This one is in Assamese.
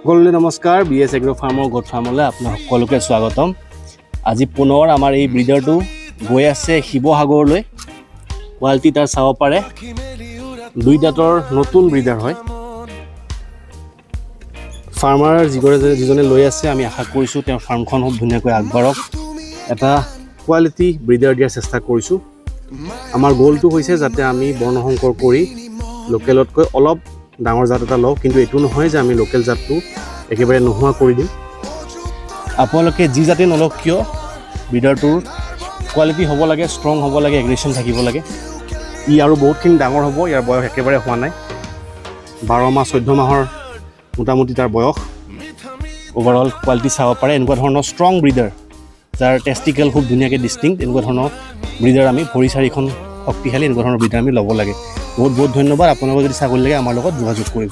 সকলোলৈ নমস্কাৰ BS এগ্ৰো ফাৰ্মৰ গোট ফাৰ্মলৈ আপোনাক সকলোকে স্বাগতম। আজি পুনৰ আমাৰ এই ব্ৰিডাৰটো গৈ আছে শিৱসাগৰলৈ। কোৱালিটি তাৰ চাব পাৰে, দুই দাঁতৰ নতুন ব্ৰিডাৰ হয়। ফাৰ্মাৰ যিজনে লৈ আছে আমি আশা কৰিছোঁ তেওঁৰ ফাৰ্মখন খুব ধুনীয়াকৈ আগবাঢ়ক। এটা কোৱালিটি ব্ৰিডাৰ দিয়াৰ চেষ্টা কৰিছোঁ। আমাৰ গ'লটো হৈছে যাতে আমি বৰ্ণসংকৰ কৰি লোকেলতকৈ অলপ ডাঙৰ জাত এটা লওঁ, কিন্তু এইটো নহয় যে আমি লোকেল জাতটো একেবাৰে নোহোৱা কৰি দিম। আপোনালোকে যি জাতে নলওক কিয় ব্ৰিডাৰটোৰ কোৱালিটি হ'ব লাগে, ষ্ট্ৰং হ'ব লাগে, এগ্ৰেশ্যন থাকিব লাগে। ই আৰু বহুতখিনি ডাঙৰ হ'ব, ইয়াৰ বয়স একেবাৰে হোৱা নাই, 12 মাহ 14 মাহৰ মোটামুটি তাৰ বয়স। অভাৰঅল কোৱালিটি চাব পাৰে। এনেকুৱা ধৰণৰ ষ্ট্ৰং ব্ৰিডাৰ যাৰ টেষ্টিকেল খুব ধুনীয়াকৈ ডিষ্টিংক্ট, এনেকুৱা ধৰণৰ ব্ৰিডাৰ আমি ভৰি চাৰিখন শক্তিশালী এনেকুৱা ধৰণৰ ব্ৰিডাৰ আমি ল'ব লাগে। বহুত বহুত ধন্যবাদ। আপোনালোকে যদি ছাগলী লাগে আমাৰ লগত যোগাযোগ কৰিব।